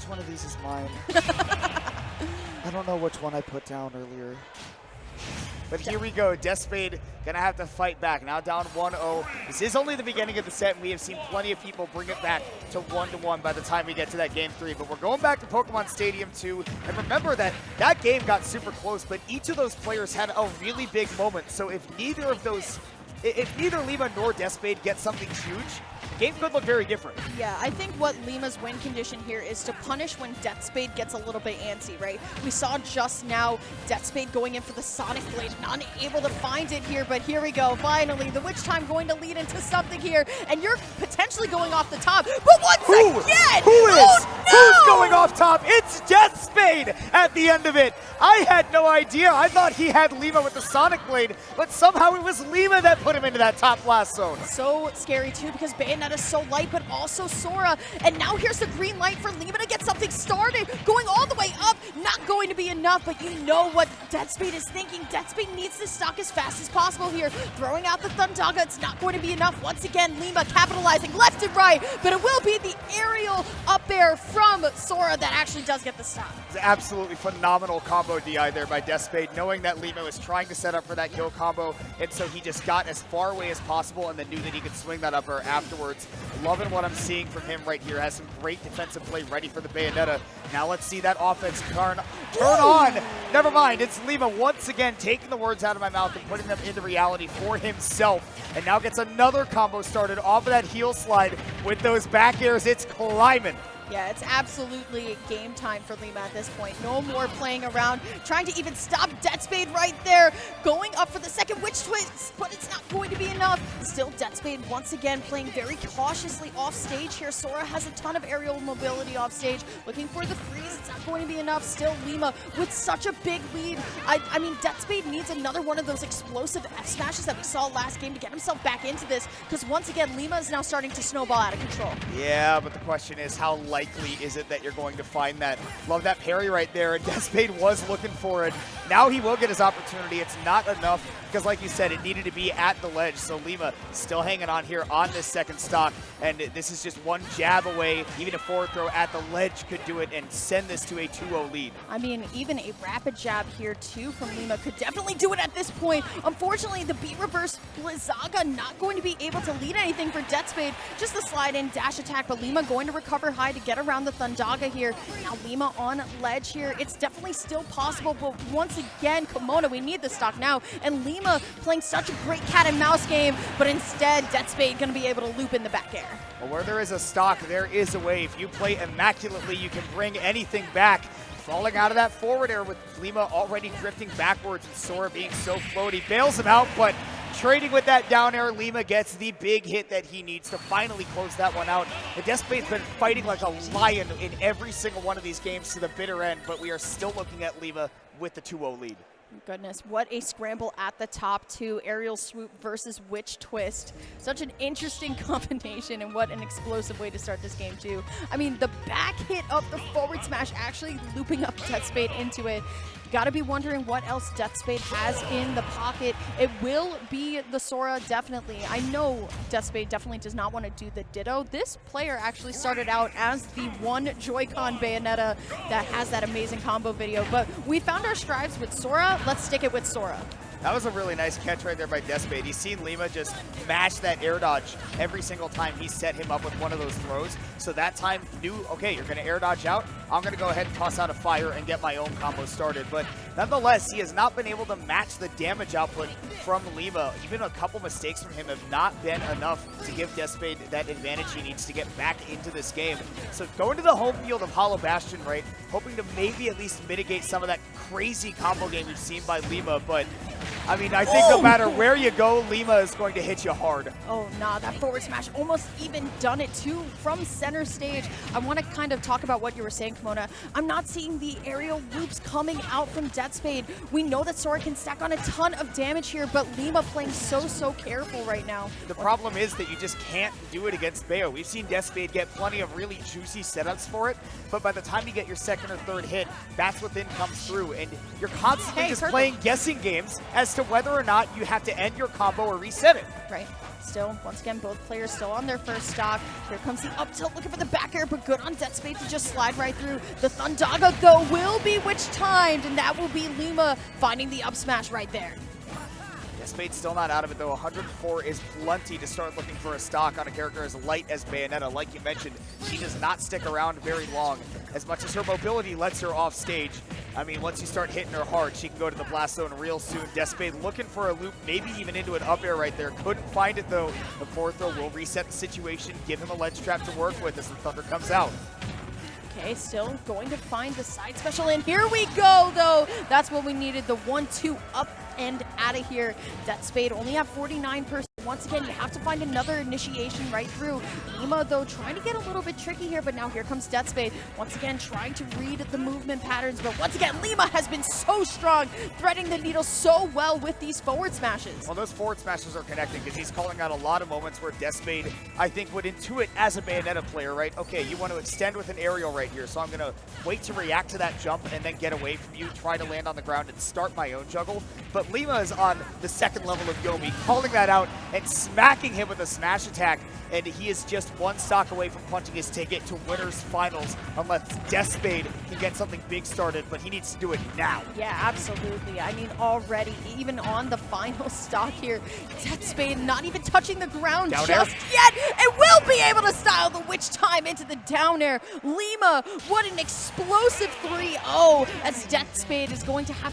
which one of these is mine. I don't know which one I put down earlier. But here we go, Deathspade gonna have to fight back. Now down 1-0. This is only the beginning of the set, and we have seen plenty of people bring it back to 1-1 by the time we get to that game 3. But we're going back to Pokemon Stadium 2, and remember that that game got super close, but each of those players had a really big moment. So if neither Lima nor Deathspade get something huge, the game could look very different. Yeah, I think what Lima's win condition here is to punish when Deathspade gets a little bit antsy, right? We saw just now Deathspade going in for the Sonic Blade, not able to find it here, but here we go. Finally, the Witch Time going to lead into something here, and you're potentially going off the top. But once again, who is? Oh, no! Who's going off top? It's Deathspade at the end of it. I had no idea. I thought he had Lima with the Sonic Blade, but somehow it was Lima that put him into that top blast zone. So scary too, because Bayonetta's so light, but also Sora. And now here's the green light for Lima to get something started. Going all the way up, not going to be enough, but you know what Deathspade is thinking. Deathspade needs to stock as fast as possible here. Throwing out the Thundaga, it's not going to be enough. Once again, Lima capitalizing left and right, but it will be the aerial up air from Sora that actually does get the stop. It's an absolutely phenomenal combo DI there by Deathspade, knowing that Lima was trying to set up for that kill combo, and so he just got as far away as possible and then knew that he could swing that up air afterwards. Loving what I'm seeing from him right here. Has some great defensive play ready for the Bayonetta. Now let's see that offense turn on. Never mind, it's Lima once again taking the words out of my mouth and putting them into reality for himself. And now gets another combo started off of that heel slide with those back airs. It's climbing. Yeah, it's absolutely game time for Lima at this point. No more playing around, trying to even stop Deathspade right there. Going up for the second Witch Twist, but it's not going to be enough. Still, Deathspade once again playing very cautiously off stage here. Sora has a ton of aerial mobility off stage. Looking for the freeze, it's not going to be enough. Still, Lima with such a big lead. I mean, Deathspade needs another one of those explosive F smashes that we saw last game to get himself back into this, because once again, Lima is now starting to snowball out of control. Yeah, but the question is, how likely is it that you're going to find that? Love that parry right there, and Deathspade was looking for it. Now he will get his opportunity. It's not enough, because like you said, it needed to be at the ledge, so Lima still hanging on here on this second stock, and this is just one jab away. Even a forward throw at the ledge could do it and send this to a 2-0 lead. I mean, even a rapid jab here too from Lima could definitely do it at this point. Unfortunately, the B reverse Blizzaga not going to be able to lead anything for Deathspade. Just the slide in dash attack, but Lima going to recover high to get around the Thundaga here. Now Lima on ledge here. It's definitely still possible, but once again, Kimona, we need the stock now. And Lima playing such a great cat and mouse game, but instead, Deathspade going to be able to loop in the back air. Well, where there is a stock, there is a way. If you play immaculately, you can bring anything back. Falling out of that forward air with Lima already drifting backwards and Sora being so floaty. Bails him out, but trading with that down air, Lima gets the big hit that he needs to finally close that one out. The Deathspade's been fighting like a lion in every single one of these games to the bitter end, but we are still looking at Lima with the 2-0 lead. Goodness, what a scramble at the top too. Aerial swoop versus Witch Twist. Such an interesting combination, and what an explosive way to start this game too. I mean, the back hit of the forward smash actually looping up Deathspade into it. Gotta be wondering what else Deathspade has in the pocket. It will be the Sora, definitely. I know Deathspade definitely does not want to do the Ditto. This player actually started out as the one Joy-Con Bayonetta that has that amazing combo video, but we found our strides with Sora. Let's stick it with Sora. That was a really nice catch right there by Deathspade. He's seen Lima just mash that air dodge every single time he set him up with one of those throws. So that time knew, okay, you're going to air dodge out. I'm going to go ahead and toss out a fire and get my own combo started. But nonetheless, he has not been able to match the damage output from Lima. Even a couple mistakes from him have not been enough to give Deathspade that advantage he needs to get back into this game. So going to the home field of Hollow Bastion, right, hoping to maybe at least mitigate some of that crazy combo game we've seen by Lima, but I mean, I think no matter where you go, Lima is going to hit you hard. Oh, nah, that forward smash almost even done it too from center stage. I want to kind of talk about what you were saying, Kimona. I'm not seeing the aerial loops coming out from Deathspade. We know that Sora can stack on a ton of damage here, but Lima playing so careful right now. The problem is that you just can't do it against Bayo. We've seen Deathspade get plenty of really juicy setups for it, but by the time you get your second or third hit, that's what then comes through, and you're constantly just playing guessing games as to whether or not you have to end your combo or reset it. Right. Still, once again, both players still on their first stock. Here comes the up tilt, looking for the back air, but good on Deathspade to just slide right through. The Thundaga, though, will be witch timed, and that will be Lima finding the up smash right there. Deathspade's still not out of it, though. 104 is plenty to start looking for a stock on a character as light as Bayonetta. Like you mentioned, she does not stick around very long. As much as her mobility lets her off stage, I mean, once you start hitting her hard, she can go to the blast zone real soon. Deathspade looking for a loop, maybe even into an up air right there. Couldn't find it, though. The forward throw will reset the situation, give him a ledge trap to work with as the Thunder comes out. Okay, still going to find the side special, and here we go, though. That's what we needed, the 1-2 up and out of here. Deathspade only have 49%. Once again, you have to find another initiation right through. Lima, though, trying to get a little bit tricky here, but now here comes Deathspade. Once again, trying to read the movement patterns, but once again, Lima has been so strong, threading the needle so well with these forward smashes. Well, those forward smashes are connecting because he's calling out a lot of moments where Deathspade, I think, would intuit as a Bayonetta player, right? Okay, you want to extend with an aerial right here, so I'm going to wait to react to that jump and then get away from you, try to land on the ground and start my own juggle. But Lima is on the second level of Yomi, calling that out and smacking him with a smash attack, and he is just one stock away from punching his ticket to winners finals unless Deathspade can get something big started, but he needs to do it now. Yeah, absolutely. I mean, already, even on the final stock here, Deathspade not even touching the ground Down just air. yet, and will be able to style the witch time into the down air. Lima, what an explosive 3-0, as Deathspade is going to have to